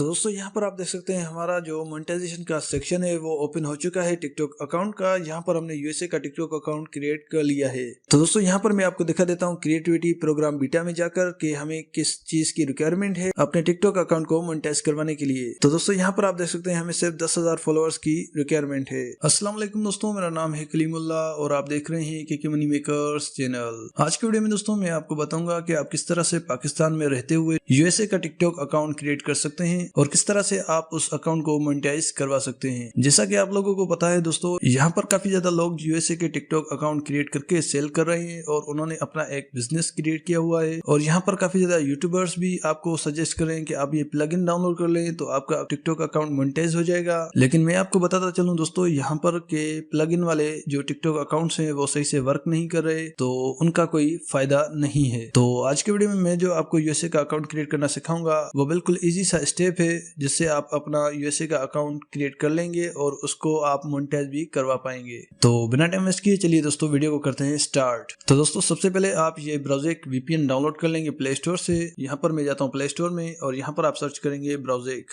तो दोस्तों यहाँ पर आप देख सकते हैं हमारा जो मोनेटाइजेशन का सेक्शन है वो ओपन हो चुका है टिकटॉक अकाउंट का। यहाँ पर हमने यूएसए का टिकटॉक अकाउंट क्रिएट कर लिया है। तो दोस्तों यहाँ पर मैं आपको दिखा देता हूँ क्रिएटिविटी प्रोग्राम बीटा में जाकर कि हमें किस चीज की रिक्वायरमेंट है अपने टिकटॉक अकाउंट को मोनेटाइज करवाने के लिए। तो दोस्तों यहाँ पर आप देख सकते हैं हमें सिर्फ 10,000 फॉलोअर्स की रिक्वायरमेंट है। अस्सलाम वालेकुम दोस्तों, मेरा नाम है कलीमुल्लाह और आप देख रहे हैं के मनी मेकर्स चैनल। आज के वीडियो में दोस्तों मैं आपको बताऊंगा कि आप किस तरह से पाकिस्तान में रहते हुए यूएसए का टिकटॉक अकाउंट क्रिएट कर सकते हैं और किस तरह से आप उस अकाउंट को मोनेटाइज करवा सकते हैं। जैसा कि आप लोगों को पता है दोस्तों, यहाँ पर काफी ज्यादा लोग यूएसए के टिकटॉक अकाउंट क्रिएट करके सेल कर रहे हैं और उन्होंने अपना एक बिजनेस क्रिएट किया हुआ है। और यहाँ पर काफी ज्यादा यूट्यूबर्स भी आपको सजेस्ट कर रहे हैं कि आप ये प्लगइन डाउनलोड कर लें तो आपका टिकटॉक अकाउंट मोनेटाइज हो जाएगा। लेकिन मैं आपको बताता चलूं दोस्तों, यहाँ पर के प्लगइन वाले जो टिकटॉक अकाउंट्स हैं वो सही से वर्क नहीं कर रहे, तो उनका कोई फायदा नहीं है। तो आज के वीडियो में मैं जो आपको यूएसए का अकाउंट क्रिएट करना सिखाऊंगा वो बिल्कुल इजी सा स्टेप है जिससे आप अपना यूएसए का अकाउंट क्रिएट कर लेंगे और उसको आप मोनेटाइज भी करवा पाएंगे। तो बिना टाइम वेस्ट किए चलिए दोस्तों वीडियो को करते हैं स्टार्ट। तो दोस्तों सबसे पहले आप ये ब्राउज़ेक वीपीएन डाउनलोड कर लेंगे प्ले स्टोर से। यहाँ पर मैं जाता हूँ प्ले स्टोर में और यहाँ पर आप सर्च करेंगे ब्राउज़ेक,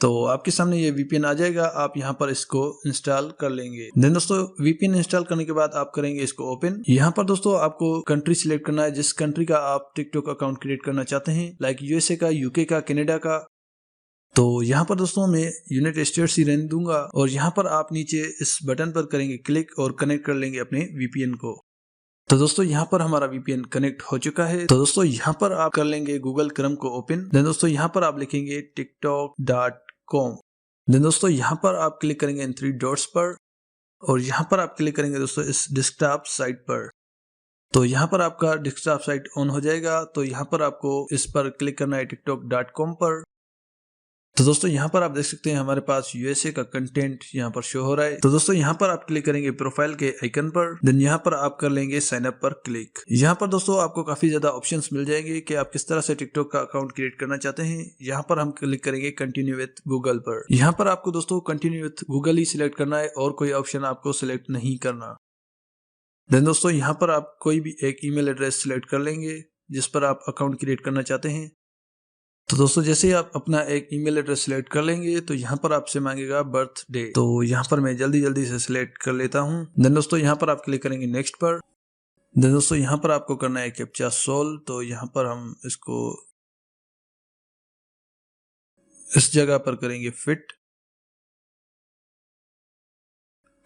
तो आपके सामने ये वीपीएन आ जाएगा। आप यहाँ पर इसको इंस्टॉल कर लेंगे। देन दोस्तों वीपीएन इंस्टॉल करने के बाद आप करेंगे इसको ओपन। यहाँ पर दोस्तों आपको कंट्री सिलेक्ट करना है, जिस कंट्री का आप टिकटॉक अकाउंट क्रिएट करना चाहते हैं, लाइक यूएसए का, यूके का, कनाडा का। तो यहाँ पर दोस्तों मैं यूनाइटेड स्टेट्स ही रहने दूंगा और यहाँ पर आप नीचे इस बटन पर करेंगे क्लिक और कनेक्ट कर लेंगे अपने वीपीएन को। तो दोस्तों यहाँ पर हमारा वीपीएन कनेक्ट हो चुका है। तो दोस्तों यहाँ पर आप कर लेंगे गूगल क्रोम को ओपन। देन दोस्तों यहाँ पर आप लिखेंगे tiktok.com। देन दोस्तों यहाँ पर आप क्लिक करेंगे इन 3 डॉट्स पर और यहाँ पर आप क्लिक करेंगे दोस्तों इस डेस्कटॉप साइट पर। तो यहाँ पर आपका डेस्कटॉप साइट ऑन हो जाएगा। तो यहाँ पर आपको इस पर क्लिक करना है tiktok.com पर। तो दोस्तों यहाँ पर आप देख सकते हैं हमारे पास यूएसए का कंटेंट यहाँ पर शो हो रहा है। तो दोस्तों यहाँ पर आप क्लिक करेंगे प्रोफाइल के आइकन पर। देन यहाँ पर आप कर लेंगे साइन अप पर क्लिक। यहाँ पर दोस्तों आपको काफी ज्यादा ऑप्शंस मिल जाएंगे कि आप किस तरह से टिकटॉक का अकाउंट क्रिएट करना चाहते हैं। यहाँ पर हम क्लिक करेंगे कंटिन्यू विथ गूगल पर। यहाँ पर आपको दोस्तों continue with Google he select करना है और कोई ऑप्शन आपको सिलेक्ट नहीं करना। देन दोस्तों यहाँ पर आप कोई भी एक ईमेल एड्रेस सिलेक्ट कर लेंगे जिस पर आप अकाउंट क्रिएट करना चाहते हैं। तो दोस्तों जैसे ही आप अपना एक ईमेल एड्रेस सिलेक्ट कर लेंगे तो यहाँ पर आपसे मांगेगा बर्थडे। तो यहाँ पर मैं जल्दी से सिलेक्ट कर लेता हूँ। देन दोस्तों यहाँ पर आप क्लिक करेंगे नेक्स्ट पर। देन दोस्तों यहाँ पर आपको करना है कैप्चा सोल्व। तो यहाँ पर हम इसको इस जगह पर करेंगे फिट।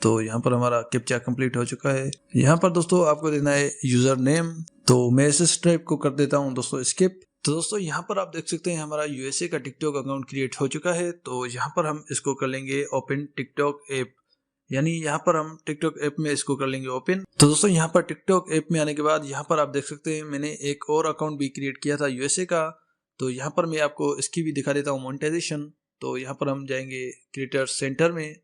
तो यहाँ पर हमारा कैप्चा कंप्लीट हो चुका है। यहाँ पर दोस्तों आपको देना है यूजर नेम। तो मैं इस टाइप को कर देता हूँ दोस्तों स्किप। तो दोस्तों यहाँ पर आप देख सकते हैं हमारा यूएसए का टिकटॉक अकाउंट क्रिएट हो चुका है। तो यहाँ पर हम इसको कर लेंगे ओपन टिकटॉक ऐप, यानी यहाँ पर हम टिकटॉक ऐप में इसको कर लेंगे ओपन। तो दोस्तों यहाँ पर टिकटॉक ऐप में आने के बाद यहाँ पर आप देख सकते हैं मैंने एक और अकाउंट भी क्रिएट किया था यूएसए का। तो यहाँ पर मैं आपको इसकी भी दिखा देता हूँ मोनेटाइजेशन। तो यहाँ पर हम जाएंगे क्रिएटर सेंटर में।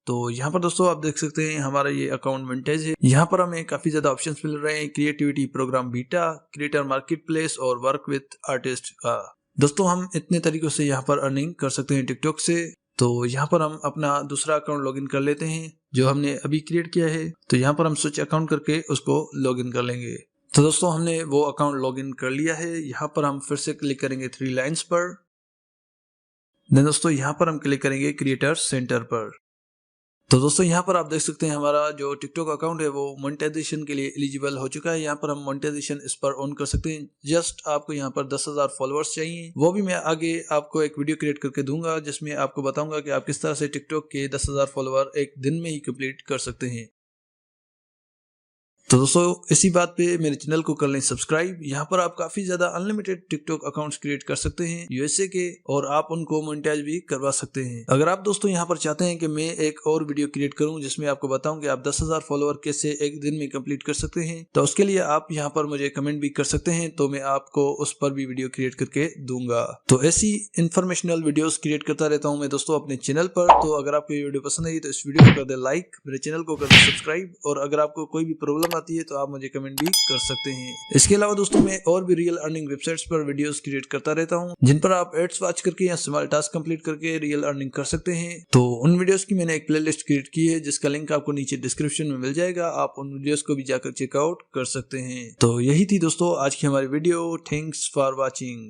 तो यहाँ पर दोस्तों आप देख सकते हैं हमारा ये अकाउंट मोनेटाइज है। यहाँ पर हमें काफी ज्यादा ऑप्शंस मिल रहे हैं, creativity program beta, creator marketplace और वर्क विथ आर्टिस्ट का। दोस्तों हम इतने तरीकों से यहाँ पर अर्निंग कर सकते हैं टिकटॉक से। तो यहाँ पर हम अपना दूसरा अकाउंट लॉगिन कर लेते हैं जो हमने अभी क्रिएट किया है। तो यहाँ पर हम स्विच अकाउंट करके उसको लॉगिन कर लेंगे। तो दोस्तों हमने वो अकाउंट लॉगिन कर लिया है। यहाँ पर हम फिर से क्लिक करेंगे 3 लाइन्स पर। देन दोस्तों यहाँ पर हम क्लिक करेंगे क्रिएटर सेंटर पर। तो दोस्तों यहाँ पर आप देख सकते हैं हमारा जो टिकटॉक अकाउंट है वो मोनेटाइजेशन के लिए एलिजिबल हो चुका है। यहाँ पर हम मोनेटाइजेशन इस पर ऑन कर सकते हैं। जस्ट आपको यहाँ पर 10,000 फॉलोअर्स चाहिए, वो भी मैं आगे आपको एक वीडियो क्रिएट करके दूंगा जिसमें आपको बताऊंगा कि आप किस तरह से टिकटॉक के 10,000 फॉलोअर एक दिन में ही कंप्लीट कर सकते हैं। तो दोस्तों इसी बात पे मेरे चैनल को कर लें सब्सक्राइब। यहाँ पर आप काफी ज्यादा अनलिमिटेड टिकटॉक अकाउंट्स क्रिएट कर सकते हैं यूएसए के और आप उनको मोनेटाइज भी करवा सकते हैं। अगर आप दोस्तों यहाँ पर चाहते हैं कि मैं एक और वीडियो क्रिएट करूँ जिसमें आपको बताऊं कि आप 10,000 फॉलोअर कैसे एक दिन में कंप्लीट कर सकते हैं, तो उसके लिए आप यहाँ पर मुझे कमेंट भी कर सकते हैं। तो मैं आपको उस पर भी वीडियो क्रिएट करके दूंगा। तो ऐसी इन्फॉर्मेशनल वीडियोस क्रिएट करता रहता हूँ मैं दोस्तों अपने चैनल पर। तो अगर आपको ये वीडियो पसंद आई तो इस वीडियो को कर दे लाइक, मेरे चैनल को कर दे सब्सक्राइब और अगर आपको कोई भी प्रॉब्लम आती है तो आप मुझे कमेंट भी कर सकते हैं। इसके अलावा दोस्तों मैं और भी रियल अर्निंग वेबसाइट्स पर वीडियोस क्रिएट करता रहता हूं जिन पर आप एड्स वॉच करके या स्मॉल टास्क कंप्लीट करके रियल अर्निंग कर सकते हैं। तो उन वीडियोस की मैंने एक प्लेलिस्ट क्रिएट की है जिसका लिंक आपको नीचे डिस्क्रिप्शन में मिल जाएगा। आप उन वीडियोस को भी जाकर चेकआउट कर सकते हैं। तो यही थी दोस्तों आज की हमारी वीडियो। Thanks for watching.